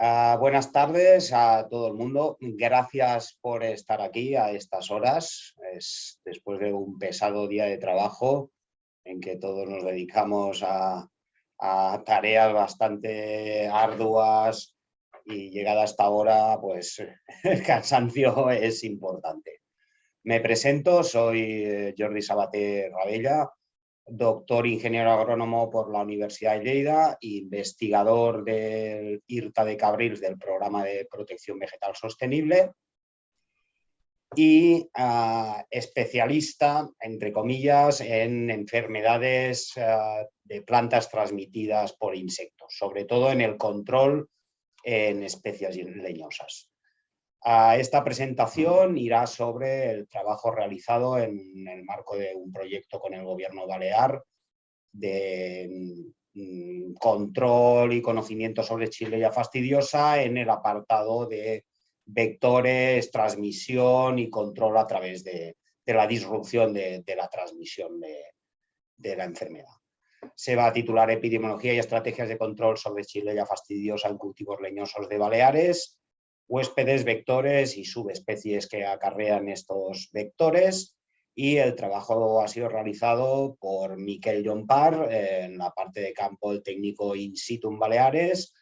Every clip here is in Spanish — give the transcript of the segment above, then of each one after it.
Buenas tardes a todo el mundo. Gracias por estar aquí a estas horas. Después de un pesado día de trabajo en que todos nos dedicamos a tareas bastante arduas y llegada a esta hora, pues el cansancio es importante. Me presento, soy Jordi Sabater Ravella, doctor ingeniero agrónomo por la Universidad de Lleida, investigador del IRTA de Cabrils del Programa de Protección Vegetal Sostenible y especialista, entre comillas, en enfermedades de plantas transmitidas por insectos, sobre todo en el control en especies leñosas. Esta presentación irá sobre el trabajo realizado en el marco de un proyecto con el Gobierno balear de control y conocimiento sobre Xylella fastidiosa en el apartado de vectores, transmisión y control a través de la disrupción de la transmisión de la enfermedad. Se va a titular Epidemiología y estrategias de control sobre Xylella fastidiosa en cultivos leñosos de Baleares, huéspedes, vectores y subespecies que acarrean estos vectores, y el trabajo ha sido realizado por Miquel Llompart en la parte de campo del técnico in situ en Baleares,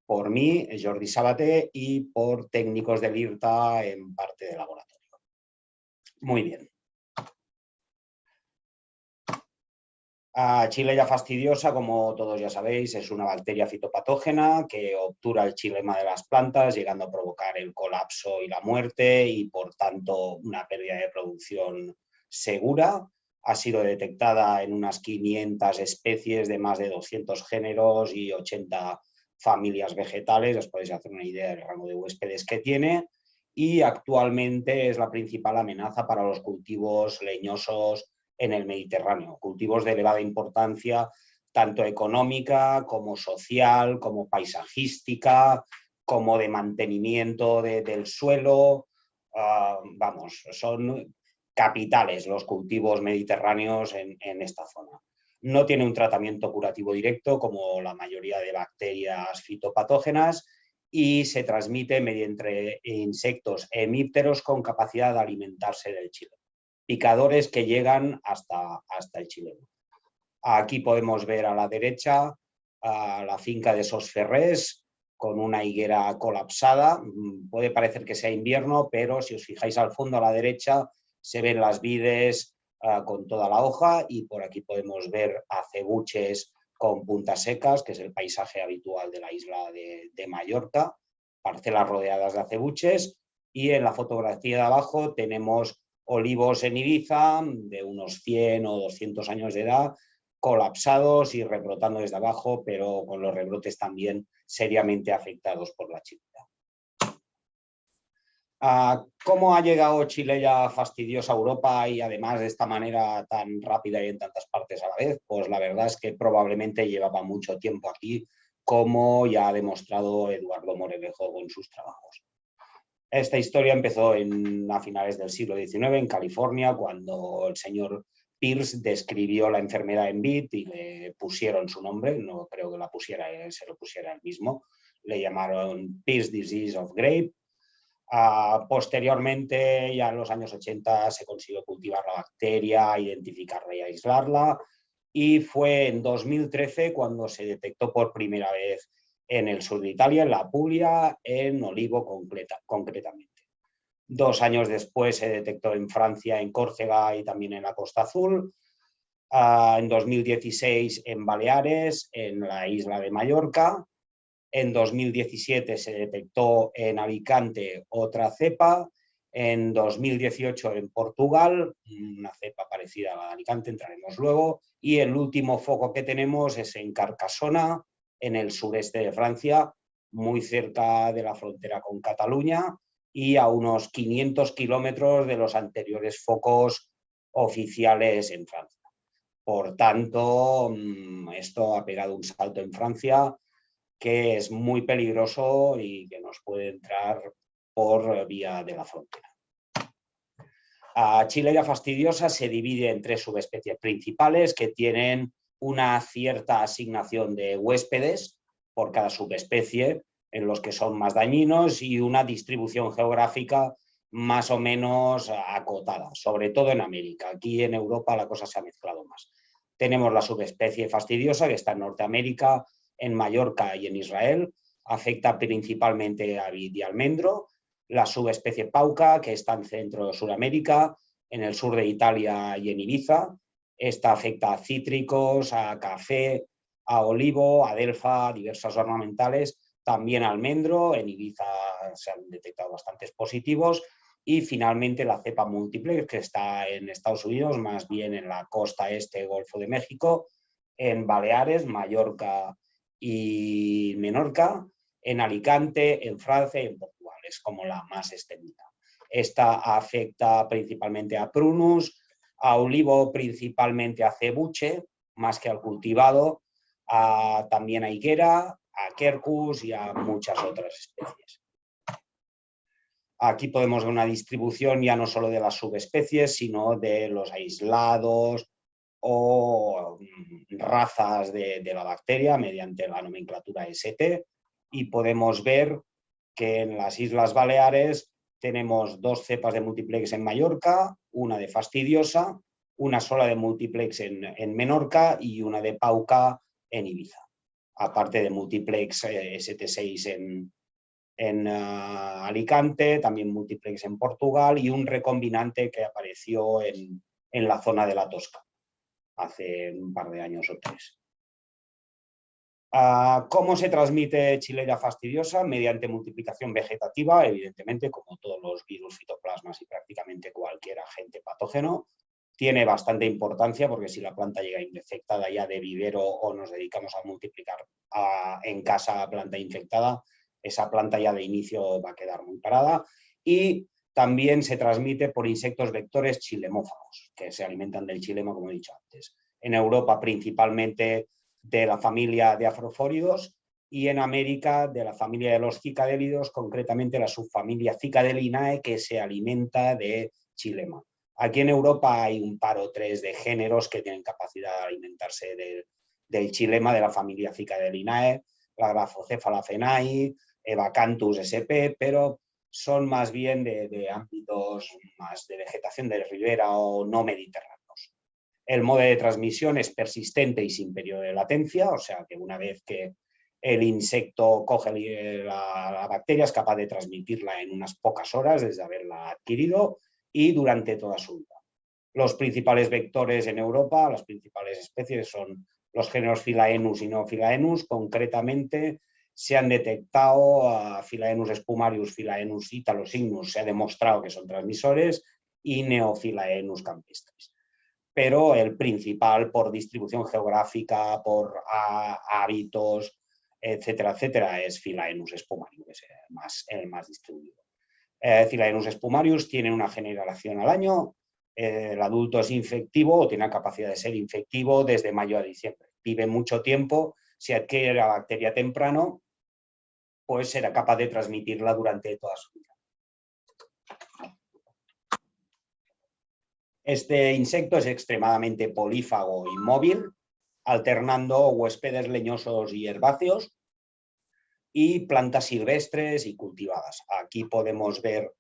por mí, Jordi Sabater, y por técnicos del IRTA en parte de laboratorio. Muy bien. Xylella fastidiosa, como todos ya sabéis, es una bacteria fitopatógena que obtura el xilema de las plantas, llegando a provocar el colapso y la muerte y, por tanto, una pérdida de producción segura. Ha sido detectada en unas 500 especies de más de 200 géneros y 80 familias vegetales. Os podéis hacer una idea del rango de huéspedes que tiene, y actualmente es la principal amenaza para los cultivos leñosos en el Mediterráneo, cultivos de elevada importancia, tanto económica como social, como paisajística, como de mantenimiento del suelo. Vamos, son capitales los cultivos mediterráneos en esta zona. No tiene un tratamiento curativo directo como la mayoría de bacterias fitopatógenas y se transmite mediante insectos hemípteros con capacidad de alimentarse del xilema. Picadores que llegan hasta el xilema. Aquí podemos ver a la derecha la finca de Sos Ferrés con una higuera colapsada. Puede parecer que sea invierno, pero si os fijáis al fondo a la derecha se ven las vides con toda la hoja, y por aquí podemos ver acebuches con puntas secas, que es el paisaje habitual de la isla de Mallorca, parcelas rodeadas de acebuches, y en la fotografía de abajo tenemos olivos en Ibiza de unos 100 o 200 años de edad, colapsados y rebrotando desde abajo, pero con los rebrotes también seriamente afectados por la Xylella. ¿Cómo ha llegado Xylella fastidiosa a Europa y además de esta manera tan rápida y en tantas partes a la vez? Pues la verdad es que probablemente llevaba mucho tiempo aquí, como ya ha demostrado Eduardo Morenejo con sus trabajos. Esta historia empezó a finales del siglo XIX en California, cuando el señor Pierce describió la enfermedad en vid y le pusieron su nombre. No creo que se lo pusiera él mismo. Le llamaron Pierce Disease of Grape. Posteriormente, ya en los años 80, se consiguió cultivar la bacteria, identificarla y aislarla. Y fue en 2013 cuando se detectó por primera vez en el sur de Italia, en la Puglia, en olivo concretamente. 2 años después se detectó en Francia, en Córcega y también en la Costa Azul. En 2016 en Baleares, en la isla de Mallorca. En 2017 se detectó en Alicante otra cepa. En 2018 en Portugal, una cepa parecida a la de Alicante, entraremos luego. Y el último foco que tenemos es en Carcassona, en el sureste de Francia, muy cerca de la frontera con Cataluña y a unos 500 kilómetros de los anteriores focos oficiales en Francia. Por tanto, esto ha pegado un salto en Francia que es muy peligroso y que nos puede entrar por vía de la frontera. Xylella fastidiosa se divide en 3 subespecies principales que tienen una cierta asignación de huéspedes por cada subespecie. en los que son más dañinos y una distribución geográfica más o menos acotada, sobre todo en América. Aquí en Europa la cosa se ha mezclado más. Tenemos la subespecie fastidiosa que está en Norteamérica, en Mallorca y en Israel, afecta principalmente a vid y almendro. La subespecie pauca, que está en Centro Suramérica, en el sur de Italia y en Ibiza. Esta afecta a cítricos, a café, a olivo, a delfa, a diversas ornamentales, también a almendro. En Ibiza se han detectado bastantes positivos. Y finalmente la cepa múltiple, que está en Estados Unidos, más bien en la costa este, Golfo de México, en Baleares, Mallorca y Menorca, en Alicante, en Francia y en Portugal. Es como la más extendida. Esta afecta principalmente a prunus, a olivo principalmente a cebuche, más que al cultivado, también a higuera, a quercus y a muchas otras especies. Aquí podemos ver una distribución ya no solo de las subespecies, sino de los aislados o razas de la bacteria mediante la nomenclatura ST, y podemos ver que en las Islas Baleares tenemos 2 cepas de multiplex en Mallorca, una de fastidiosa, una sola de multiplex en Menorca y una de pauca en Ibiza, aparte de multiplex ST6 en Alicante, también multiplex en Portugal y un recombinante que apareció en la zona de la Tosca hace un par de años o 3. ¿Cómo se transmite Xylella fastidiosa? Mediante multiplicación vegetativa, evidentemente, como todos los virus, fitoplasmas y prácticamente cualquier agente patógeno. Tiene bastante importancia porque si la planta llega infectada ya de vivero o nos dedicamos a multiplicar en casa planta infectada, esa planta ya de inicio va a quedar muy parada. Y también se transmite por insectos vectores chilemófagos, que se alimentan del xilema, como he dicho antes. En Europa principalmente de la familia de afrofóridos y en América de la familia de los cicadélidos, concretamente la subfamilia Cicadelinae, que se alimenta de xilema. Aquí en Europa hay un par o 3 de géneros que tienen capacidad de alimentarse del xilema de la familia Cicadelinae, la Graphocéfala fenae, Evacanthus sp, pero son más bien de ámbitos más de vegetación de ribera o no mediterráneos. El modo de transmisión es persistente y sin periodo de latencia, o sea que una vez que el insecto coge la bacteria es capaz de transmitirla en unas pocas horas desde haberla adquirido y durante toda su vida. Los principales vectores en Europa, las principales especies son los géneros Philaenus y Neophilaenus. Concretamente se han detectado a Philaenus spumarius, Philaenus italosignus, se ha demostrado que son transmisores, y Neophilaenus campestris. Pero el principal por distribución geográfica, por hábitos, etcétera, etcétera, es Philaenus spumarius, que es el más distribuido. Philaenus spumarius tiene una generación al año. El adulto es infectivo o tiene la capacidad de ser infectivo desde mayo a diciembre. Vive mucho tiempo, si adquiere la bacteria temprano, pues será capaz de transmitirla durante toda su vida. Este insecto es extremadamente polífago y móvil, alternando huéspedes leñosos y herbáceos y plantas silvestres y cultivadas. Aquí podemos ver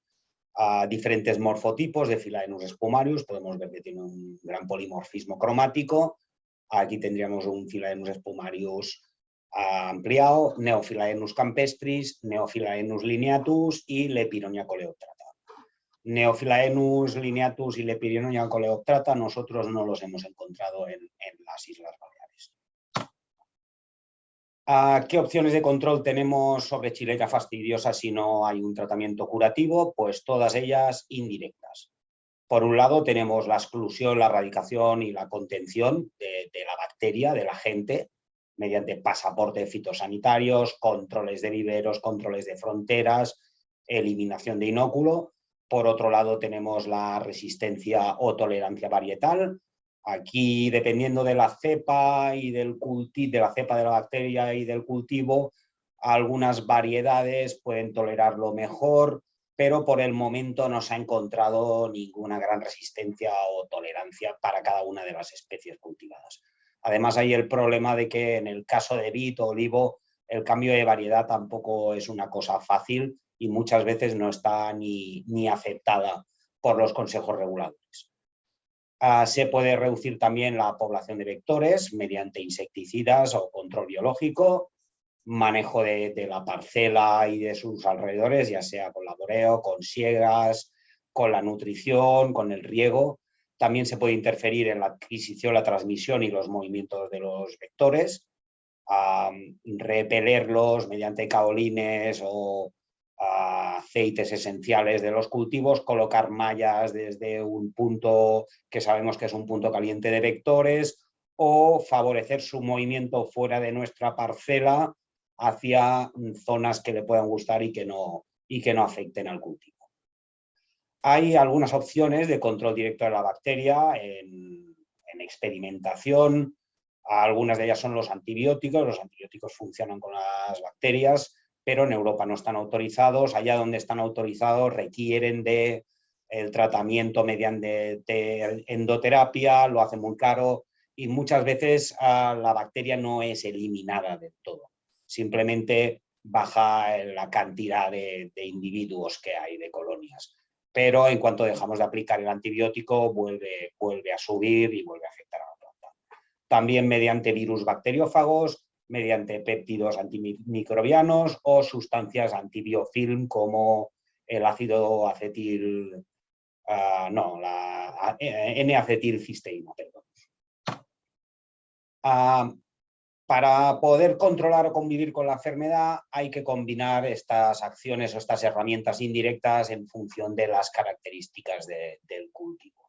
diferentes morfotipos de Philaenus spumarius. Podemos ver que tiene un gran polimorfismo cromático. Aquí tendríamos un Philaenus spumarius ampliado, Neophilaenus campestris, Neophilaenus lineatus y Lepironia coleoptrata. Neophilaenus lineatus y Lepironia coleoptrata nosotros no los hemos encontrado en las Islas Baleares. ¿Qué opciones de control tenemos sobre Xylella fastidiosa si no hay un tratamiento curativo? Pues todas ellas indirectas. Por un lado tenemos la exclusión, la erradicación y la contención de la bacteria, del agente, mediante pasaportes fitosanitarios, controles de viveros, controles de fronteras, eliminación de inóculo. Por otro lado tenemos la resistencia o tolerancia varietal. Aquí, dependiendo de la cepa y del cultivo, de la cepa de la bacteria y del cultivo, algunas variedades pueden tolerarlo mejor, pero por el momento no se ha encontrado ninguna gran resistencia o tolerancia para cada una de las especies cultivadas. Además, hay el problema de que en el caso de vid o olivo, el cambio de variedad tampoco es una cosa fácil y muchas veces no está ni aceptada por los consejos reguladores. Se puede reducir también la población de vectores mediante insecticidas o control biológico, manejo de la parcela y de sus alrededores, ya sea con laboreo, con siegas, con la nutrición, con el riego. También se puede interferir en la adquisición, la transmisión y los movimientos de los vectores, repelerlos mediante caolines o aceites esenciales de los cultivos, colocar mallas desde un punto que sabemos que es un punto caliente de vectores o favorecer su movimiento fuera de nuestra parcela hacia zonas que le puedan gustar y que no afecten al cultivo. Hay algunas opciones de control directo de la bacteria en experimentación. Algunas de ellas son los antibióticos. Los antibióticos funcionan con las bacterias, pero en Europa no están autorizados. Allá donde están autorizados requieren del tratamiento mediante endoterapia, lo hacen muy caro y muchas veces la bacteria no es eliminada del todo. Simplemente baja la cantidad de individuos que hay, de colonias. Pero en cuanto dejamos de aplicar el antibiótico, vuelve a subir y vuelve a afectar a la planta. También mediante virus bacteriófagos, mediante péptidos antimicrobianos o sustancias antibiofilm como el ácido acetil, la N-acetilcisteína, perdón. Para poder controlar o convivir con la enfermedad hay que combinar estas acciones o estas herramientas indirectas en función de las características del cultivo.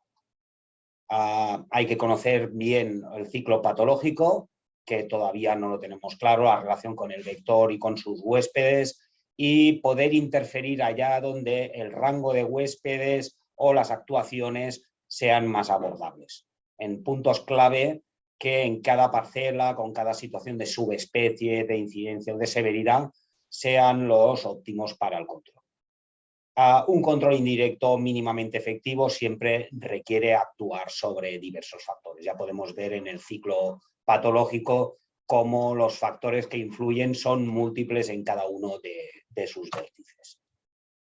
Hay que conocer bien el ciclo patológico, que todavía no lo tenemos claro, la relación con el vector y con sus huéspedes, y poder interferir allá donde el rango de huéspedes o las actuaciones sean más abordables, en puntos clave que en cada parcela, con cada situación de subespecie, de incidencia o de severidad, sean los óptimos para el control. Un control indirecto mínimamente efectivo siempre requiere actuar sobre diversos factores. Ya podemos ver en el ciclo patológico cómo los factores que influyen son múltiples en cada uno de sus vértices.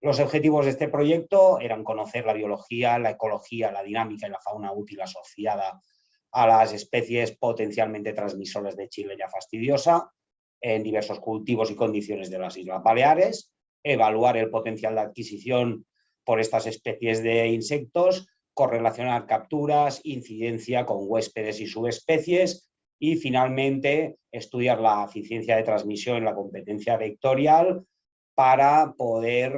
Los objetivos de este proyecto eran conocer la biología, la ecología, la dinámica y la fauna útil asociada a las especies potencialmente transmisoras de Xylella fastidiosa en diversos cultivos y condiciones de las Islas Baleares, evaluar el potencial de adquisición por estas especies de insectos, correlacionar capturas, incidencia con huéspedes y subespecies y finalmente estudiar la eficiencia de transmisión y la competencia vectorial para poder,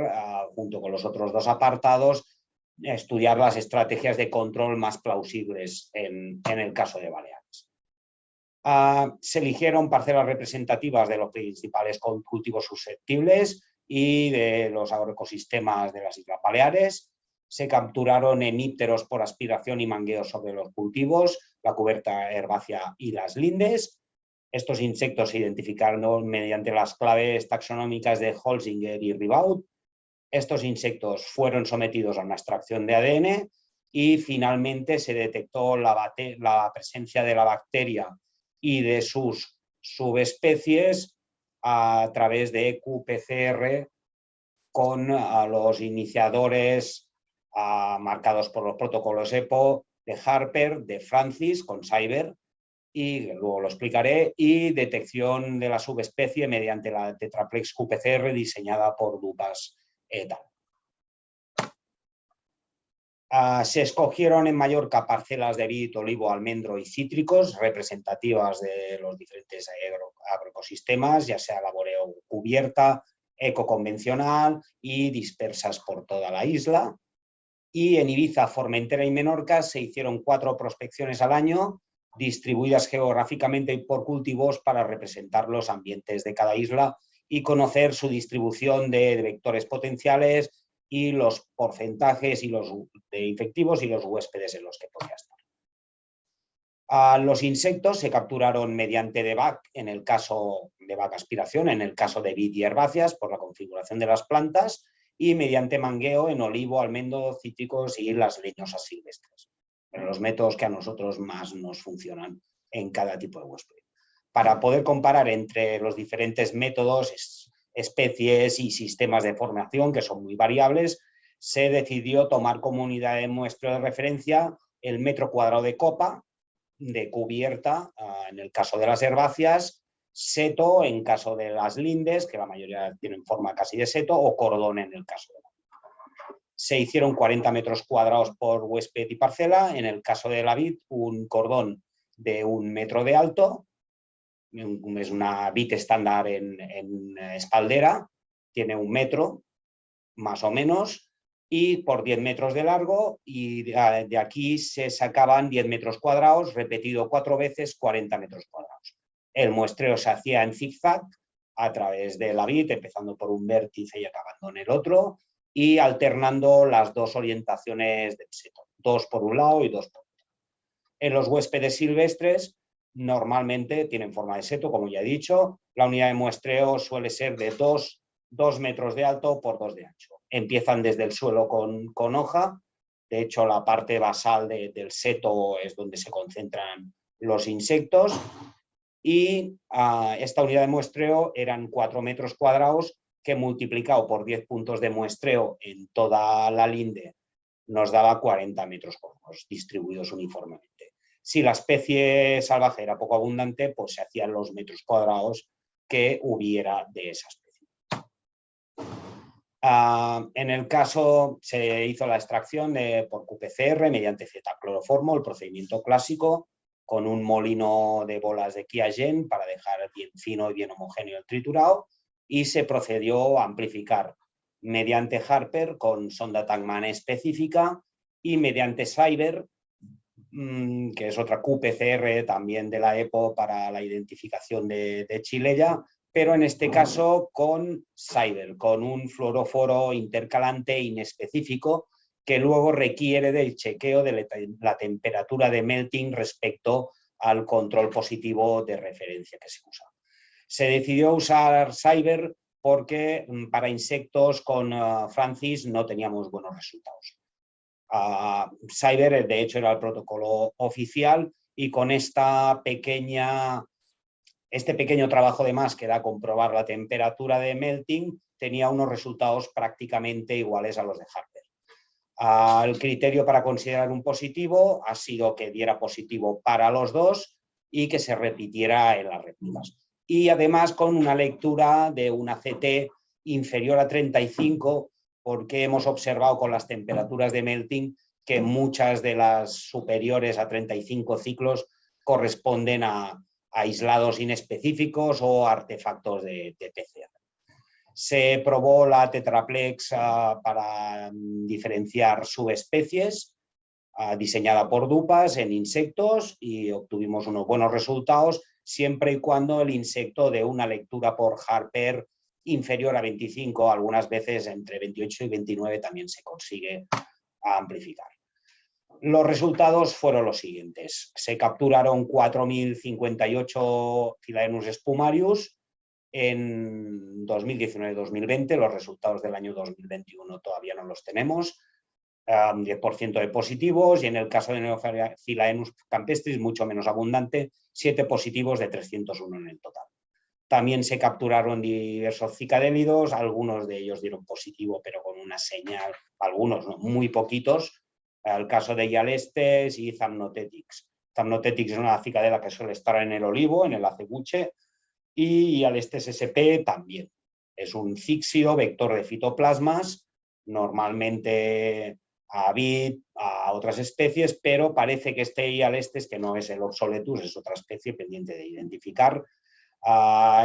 junto con los otros dos apartados, estudiar las estrategias de control más plausibles en el caso de Baleares. Se eligieron parcelas representativas de los principales cultivos susceptibles y de los agroecosistemas de las Islas Baleares. Se capturaron hemípteros por aspiración y mangueo sobre los cultivos, la cubierta herbácea y las lindes. Estos insectos se identificaron mediante las claves taxonómicas de Holzinger y Ribaud. Estos insectos fueron sometidos a una extracción de ADN y finalmente se detectó la presencia de la bacteria y de sus subespecies a través de qPCR con los iniciadores marcados por los protocolos EPO de Harper, de Francis con Cyber, y luego lo explicaré, y detección de la subespecie mediante la tetraplex qPCR diseñada por Dupas et al. Se escogieron en Mallorca parcelas de vid, olivo, almendro y cítricos representativas de los diferentes agroecosistemas, ya sea laboreo cubierta, ecoconvencional y dispersas por toda la isla. Y en Ibiza, Formentera y Menorca se hicieron 4 prospecciones al año, distribuidas geográficamente por cultivos para representar los ambientes de cada isla y conocer su distribución de vectores potenciales y los porcentajes y de infectivos y los huéspedes en los que podía estar. Los insectos se capturaron mediante DEVAC, en el caso de DEVAC aspiración, en el caso de vid y herbáceas, por la configuración de las plantas, y mediante mangueo en olivo, almendro, cítricos y las leñosas silvestres. Pero los métodos que a nosotros más nos funcionan en cada tipo de huésped. Para poder comparar entre los diferentes métodos, especies y sistemas de formación, que son muy variables, se decidió tomar como unidad de muestreo de referencia el metro cuadrado de copa, de cubierta, en el caso de las herbáceas, seto en caso de las lindes, que la mayoría tienen forma casi de seto, o cordón en el caso de la. Se hicieron 40 metros cuadrados por huésped y parcela. En el caso de la vid, un cordón de 1 metro de alto, es una vid estándar en espaldera, tiene 1 metro más o menos, y por 10 metros de largo, y de aquí se sacaban 10 metros cuadrados, repetido 4 veces, 40 metros cuadrados. El muestreo se hacía en zigzag a través de la vid, empezando por un vértice y acabando en el otro, y alternando las dos orientaciones del seto, 2 por un lado y 2 por otro. En los huéspedes silvestres normalmente tienen forma de seto, como ya he dicho. La unidad de muestreo suele ser de 2 metros de alto por 2 de ancho. Empiezan desde el suelo con hoja. De hecho, la parte basal del seto es donde se concentran los insectos. Y esta unidad de muestreo eran 4 metros cuadrados, que multiplicado por 10 puntos de muestreo en toda la linde nos daba 40 metros cuadrados distribuidos uniformemente. Si la especie salvaje era poco abundante, pues se hacían los metros cuadrados que hubiera de esa especie. En el caso se hizo la extracción por qPCR mediante Z-cloroformo, el procedimiento clásico, con un molino de bolas de Qiagen para dejar bien fino y bien homogéneo el triturado, y se procedió a amplificar mediante Harper con sonda Tangman específica y mediante Cyber, que es otra qPCR también de la EPO para la identificación de Chileya, pero en este caso con Cyber, con un fluoróforo intercalante inespecífico que luego requiere del chequeo de la temperatura de melting respecto al control positivo de referencia que se usa. Se decidió usar Cyber porque para insectos con Francis no teníamos buenos resultados. Cyber, de hecho, era el protocolo oficial, y con este pequeño trabajo de más, que era comprobar la temperatura de melting, tenía unos resultados prácticamente iguales a los de Harper. El criterio para considerar un positivo ha sido que diera positivo para los dos y que se repitiera en las réplicas. Y además con una lectura de una CT inferior a 35, porque hemos observado con las temperaturas de melting que muchas de las superiores a 35 ciclos corresponden a aislados inespecíficos o artefactos de PCR. Se probó la tetraplex para diferenciar subespecies, diseñada por DUPAS en insectos, y obtuvimos unos buenos resultados siempre y cuando el insecto dé una lectura por Harper inferior a 25, algunas veces entre 28 y 29 también se consigue amplificar. Los resultados fueron los siguientes. Se capturaron 4.058 Philaenus spumarius en 2019-2020, los resultados del año 2021 todavía no los tenemos, 10% de positivos, y en el caso de Neophylaenus campestris, mucho menos abundante, 7 positivos de 301 en el total. También se capturaron diversos cicadélidos, algunos de ellos dieron positivo, pero con una señal, algunos no, muy poquitos. El caso de Hyalestes y Thamnothetics. Thamnothetics es una cicadela que suele estar en el olivo, en el acebuche, y Hyalestes sp también. Es un cíxido vector de fitoplasmas, normalmente a vid, a otras especies, pero parece que este Hyalestes, que no es el Oxoletus, es otra especie pendiente de identificar,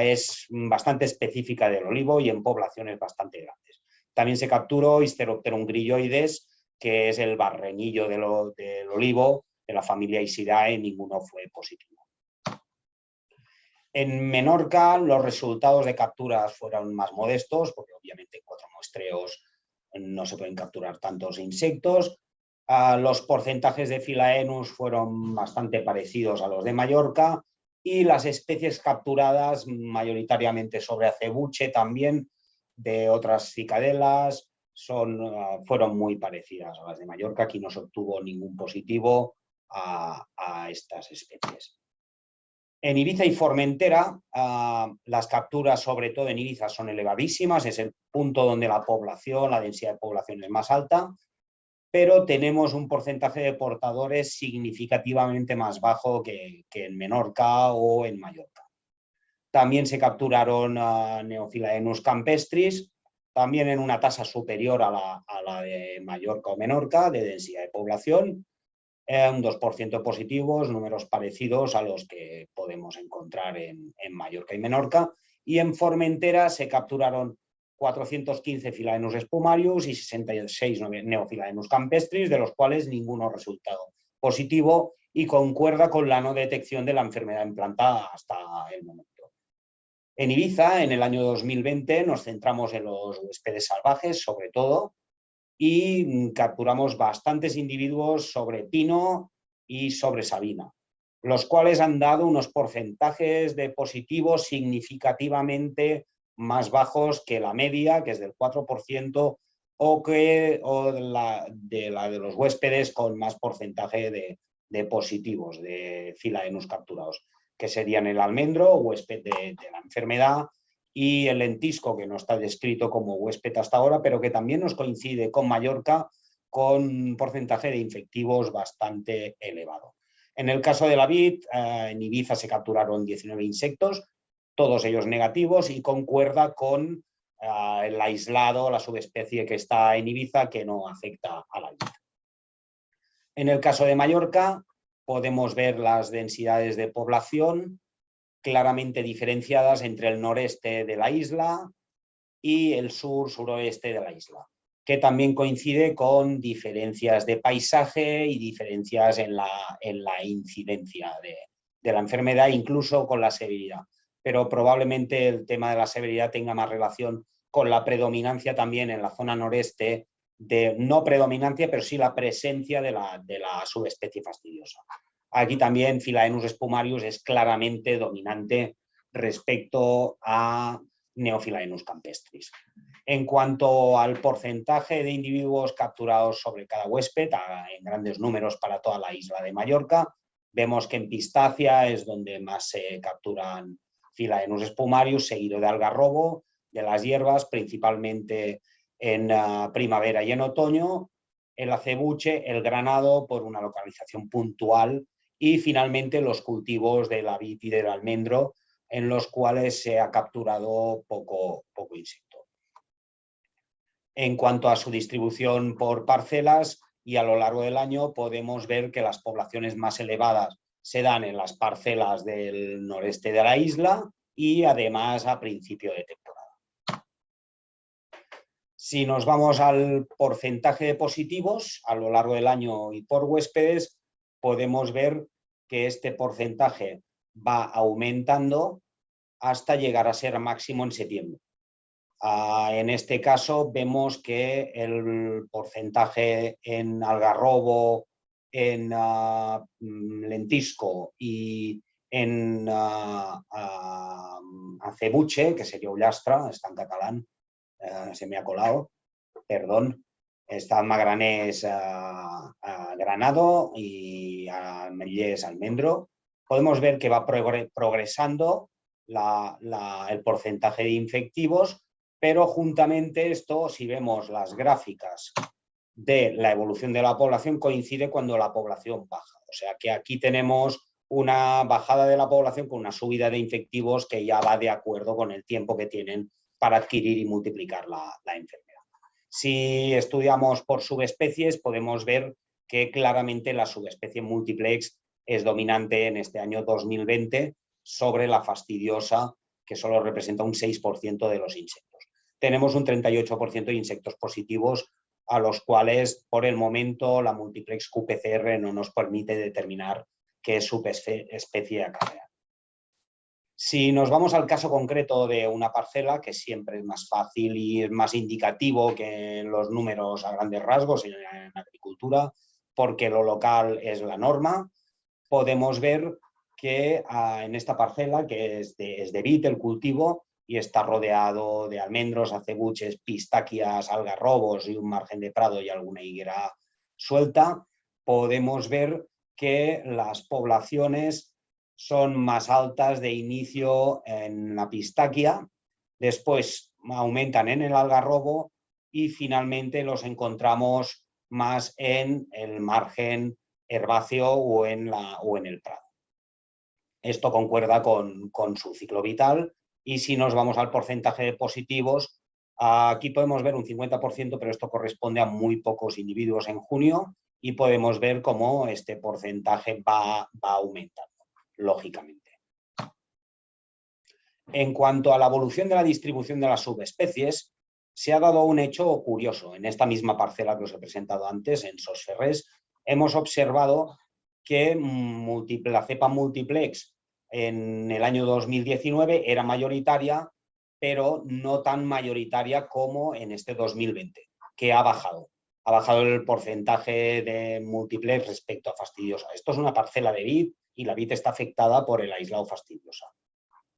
es bastante específica del olivo y en poblaciones bastante grandes. También se capturó Hysteropteron grilloides, que es el barrenillo del olivo de la familia Isidae, ninguno fue positivo. En Menorca los resultados de capturas fueron más modestos, porque obviamente en 4 muestreos no se pueden capturar tantos insectos. Los porcentajes de Philaenus fueron bastante parecidos a los de Mallorca, y las especies capturadas mayoritariamente sobre acebuche también, de otras cicadelas, fueron muy parecidas a las de Mallorca. Aquí no se obtuvo ningún positivo a estas especies. En Ibiza y Formentera, las capturas, sobre todo en Ibiza, son elevadísimas, es el punto donde la densidad de población es más alta, pero tenemos un porcentaje de portadores significativamente más bajo que en Menorca o en Mallorca. También se capturaron Neophylaenus campestris, también en una tasa superior a la de Mallorca o Menorca, de densidad de población, un 2% positivos, números parecidos a los que podemos encontrar en Mallorca y Menorca. Y en Formentera se capturaron 415 Philaenus spumarius y 66 Neophylaenus campestris, de los cuales ninguno resultado positivo y concuerda con la no detección de la enfermedad en planta hasta el momento. En Ibiza, en el año 2020, nos centramos en los huéspedes salvajes, sobre todo, y capturamos bastantes individuos sobre pino y sobre sabina, los cuales han dado unos porcentajes de positivos significativamente más bajos que la media, que es del 4%, o de los huéspedes con más porcentaje de positivos de Philaenus capturados, que serían el almendro, huésped de la enfermedad, y el lentisco, que no está descrito como huésped hasta ahora, pero que también nos coincide con Mallorca, con un porcentaje de infectivos bastante elevado. En el caso de la vid, en Ibiza se capturaron 19 insectos, todos ellos negativos, y concuerda con el aislado, la subespecie que está en Ibiza, que no afecta a la vid. En el caso de Mallorca, podemos ver las densidades de población claramente diferenciadas entre el noreste de la isla y el suroeste de la isla, que también coincide con diferencias de paisaje y diferencias en la incidencia de la enfermedad, incluso con la severidad. Pero probablemente el tema de la severidad tenga más relación con la predominancia también en la zona noreste, no predominancia, pero sí la presencia de la subespecie fastidiosa. Aquí también Philaenus spumarius es claramente dominante respecto a Neophylaenus campestris. En cuanto al porcentaje de individuos capturados sobre cada huésped, en grandes números para toda la isla de Mallorca, vemos que en Pistacia es donde más se capturan Philaenus spumarius, seguido de algarrobo, de las hierbas, principalmente en primavera y en otoño, el acebuche, el granado, por una localización puntual, y finalmente los cultivos de la vid y del almendro, en los cuales se ha capturado poco insecto. En cuanto a su distribución por parcelas y a lo largo del año, podemos ver que las poblaciones más elevadas se dan en las parcelas del noreste de la isla y además a principio de temporada. Si nos vamos al porcentaje de positivos a lo largo del año y por huéspedes, podemos ver que este porcentaje va aumentando hasta llegar a ser máximo en septiembre. En este caso vemos que el porcentaje en algarrobo, en lentisco y en acebuche, que sería ullastra, está en catalán, se me ha colado, perdón, está magranés granado y ametllers almendro. Podemos ver que va progresando el porcentaje de infectivos, pero juntamente esto, si vemos las gráficas de la evolución de la población, coincide cuando la población baja. O sea que aquí tenemos una bajada de la población con una subida de infectivos que ya va de acuerdo con el tiempo que tienen para adquirir y multiplicar la enfermedad. Si estudiamos por subespecies, podemos ver que claramente la subespecie multiplex es dominante en este año 2020 sobre la fastidiosa, que solo representa un 6% de los insectos. Tenemos un 38% de insectos positivos, a los cuales por el momento la multiplex QPCR no nos permite determinar qué subespecie acarrea. Si nos vamos al caso concreto de una parcela, que siempre es más fácil y es más indicativo que los números a grandes rasgos en agricultura, porque lo local es la norma, podemos ver que en esta parcela, que es de vid el cultivo, y está rodeado de almendros, acebuches, pistaquias, algarrobos y un margen de prado y alguna higuera suelta, podemos ver que las poblaciones son más altas de inicio en la pistaquia, después aumentan en el algarrobo y finalmente los encontramos más en el margen herbáceo o en el prado. Esto concuerda con su ciclo vital y si nos vamos al porcentaje de positivos, aquí podemos ver un 50%, pero esto corresponde a muy pocos individuos en junio y podemos ver cómo este porcentaje va aumentando, lógicamente. En cuanto a la evolución de la distribución de las subespecies, se ha dado un hecho curioso. En esta misma parcela que os he presentado antes, en Sos Ferrés, hemos observado que la cepa multiplex en el año 2019 era mayoritaria, pero no tan mayoritaria como en este 2020, que ha bajado. Ha bajado el porcentaje de multiplex respecto a fastidiosa. Esto es una parcela de vid y la vid está afectada por el aislado fastidiosa.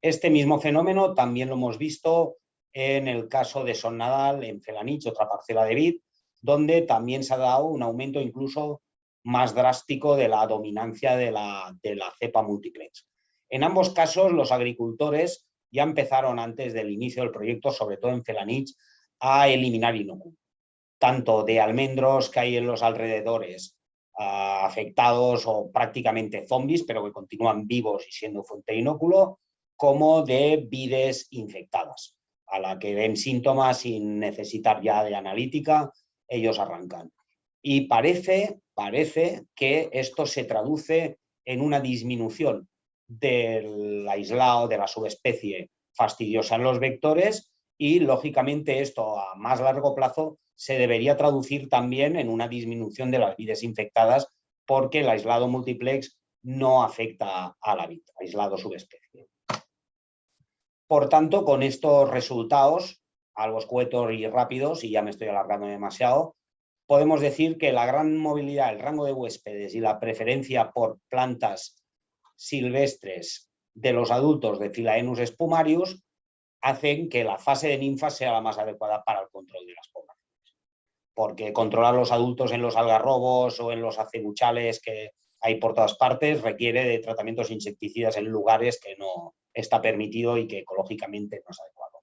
Este mismo fenómeno también lo hemos visto en el caso de Son Nadal, en Felanitx, otra parcela de vid, donde también se ha dado un aumento incluso más drástico de la dominancia de la cepa multiplex. En ambos casos, los agricultores ya empezaron antes del inicio del proyecto, sobre todo en Felanitx, a eliminar inóculo, tanto de almendros que hay en los alrededores, afectados o prácticamente zombies, pero que continúan vivos y siendo fuente de inóculo, como de vides infectadas, a la que ven síntomas sin necesitar ya de analítica, ellos arrancan. Y parece que esto se traduce en una disminución del aislado de la subespecie fastidiosa en los vectores y, lógicamente, esto a más largo plazo se debería traducir también en una disminución de las vides infectadas porque el aislado multiplex no afecta a la vid, aislado subespecie. Por tanto, con estos resultados, algo escuetos y rápidos, y ya me estoy alargando demasiado, podemos decir que la gran movilidad, el rango de huéspedes y la preferencia por plantas silvestres de los adultos de Philaenus spumarius hacen que la fase de ninfa sea la más adecuada para el control de las poblaciones. Porque controlar los adultos en los algarrobos o en los acebuchales que hay por todas partes requiere de tratamientos insecticidas en lugares que no está permitido y que ecológicamente no es adecuado.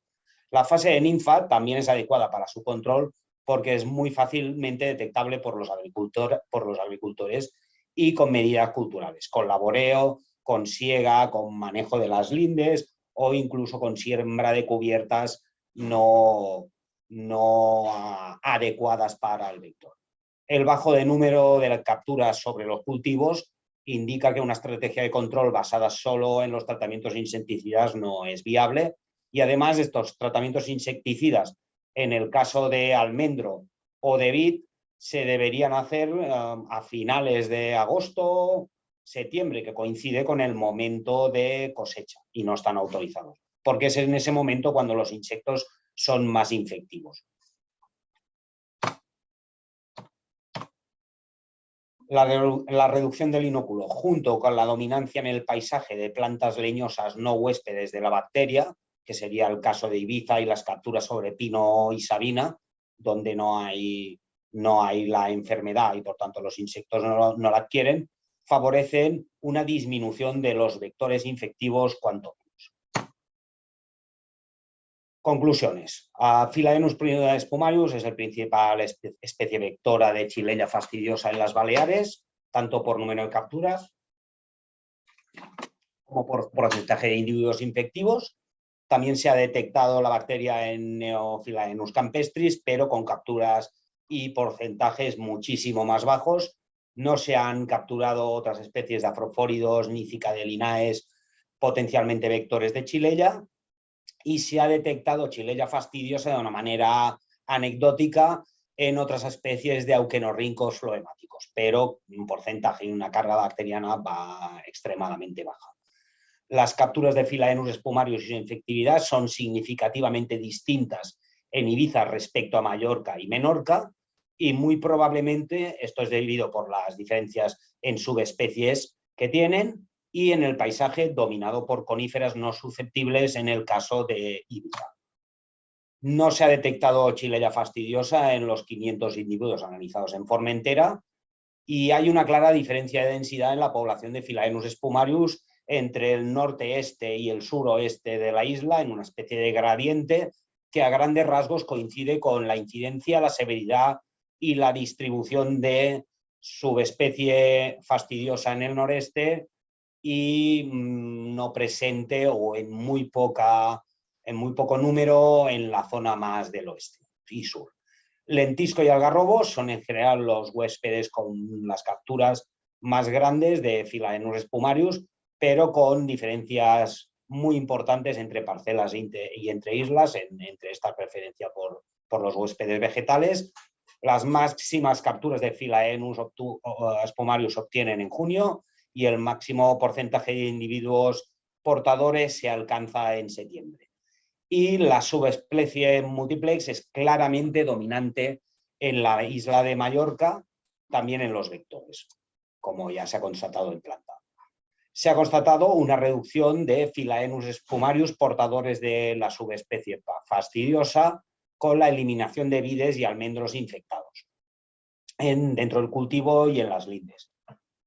La fase de ninfa también es adecuada para su control porque es muy fácilmente detectable por los agricultores y con medidas culturales, con laboreo, con siega, con manejo de las lindes o incluso con siembra de cubiertas no adecuadas para el vector. El bajo de número de capturas sobre los cultivos indica que una estrategia de control basada solo en los tratamientos insecticidas no es viable y además estos tratamientos insecticidas en el caso de almendro o de vid se deberían hacer a finales de agosto, septiembre, que coincide con el momento de cosecha y no están autorizados, porque es en ese momento cuando los insectos son más infectivos. La reducción del inóculo, junto con la dominancia en el paisaje de plantas leñosas no huéspedes de la bacteria, que sería el caso de Ibiza y las capturas sobre pino y sabina, donde no hay la enfermedad y por tanto los insectos no la adquieren, favorecen una disminución de los vectores infectivos cuanto menos. Conclusiones. Philaenus spumarius es el principal especie vectora de Shillelagh fastidiosa en las Baleares, tanto por número de capturas como por porcentaje de individuos infectivos. También se ha detectado la bacteria en Neophilaenus campestris, pero con capturas y porcentajes muchísimo más bajos. No se han capturado otras especies de afrofóridos ni cicadelinaes potencialmente vectores de Shillelagh. Y se ha detectado Shillelagh fastidiosa de una manera anecdótica en otras especies de auquenorrincos floemáticos, pero un porcentaje y una carga bacteriana va extremadamente baja. Las capturas de Philaenus spumarius y su infectividad son significativamente distintas en Ibiza respecto a Mallorca y Menorca y muy probablemente esto es debido por las diferencias en subespecies que tienen y en el paisaje dominado por coníferas no susceptibles en el caso de Ibiza. No se ha detectado Shillelagh fastidiosa en los 500 individuos analizados en Formentera y hay una clara diferencia de densidad en la población de Philaenus spumarius entre el norte-este y el suroeste de la isla, en una especie de gradiente que a grandes rasgos coincide con la incidencia, la severidad y la distribución de subespecie fastidiosa en el noreste y no presente o en muy poco número en la zona más del oeste y sur. Lentisco y algarrobo son en general los huéspedes con las capturas más grandes de Philaenus spumarius, pero con diferencias muy importantes entre parcelas y entre islas, entre esta preferencia por los huéspedes vegetales. Las máximas capturas de Philaenus spumarius obtienen en junio y el máximo porcentaje de individuos portadores se alcanza en septiembre. Y la subespecie multiplex es claramente dominante en la isla de Mallorca, también en los vectores, como ya se ha constatado en planta. Se ha constatado una reducción de Philaenus spumarius portadores de la subespecie fastidiosa con la eliminación de vides y almendros infectados dentro del cultivo y en las lindes.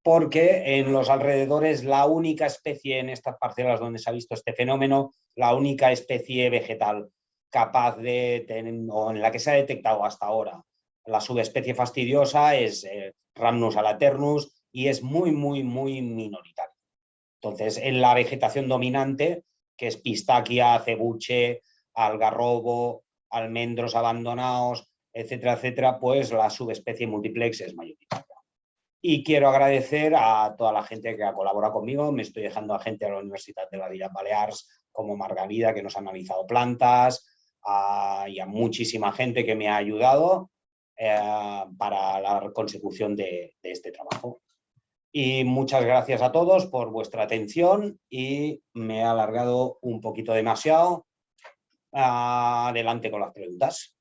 Porque en los alrededores la única especie en estas parcelas donde se ha visto este fenómeno, la única especie vegetal capaz de tener, o en la que se ha detectado hasta ahora la subespecie fastidiosa es Rhamnus alaternus y es muy minoritaria. Entonces, en la vegetación dominante, que es pistaquia, cebuche, algarrobo, almendros abandonados, etcétera, etcétera, pues la subespecie multiplex es mayoritaria. Y quiero agradecer a toda la gente que ha colaborado conmigo. Me estoy dejando a gente de la Universidad de las Illes Balears, como Margarida, que nos ha analizado plantas, y a muchísima gente que me ha ayudado para la consecución de este trabajo. Y muchas gracias a todos por vuestra atención y me he alargado un poquito demasiado. Adelante con las preguntas.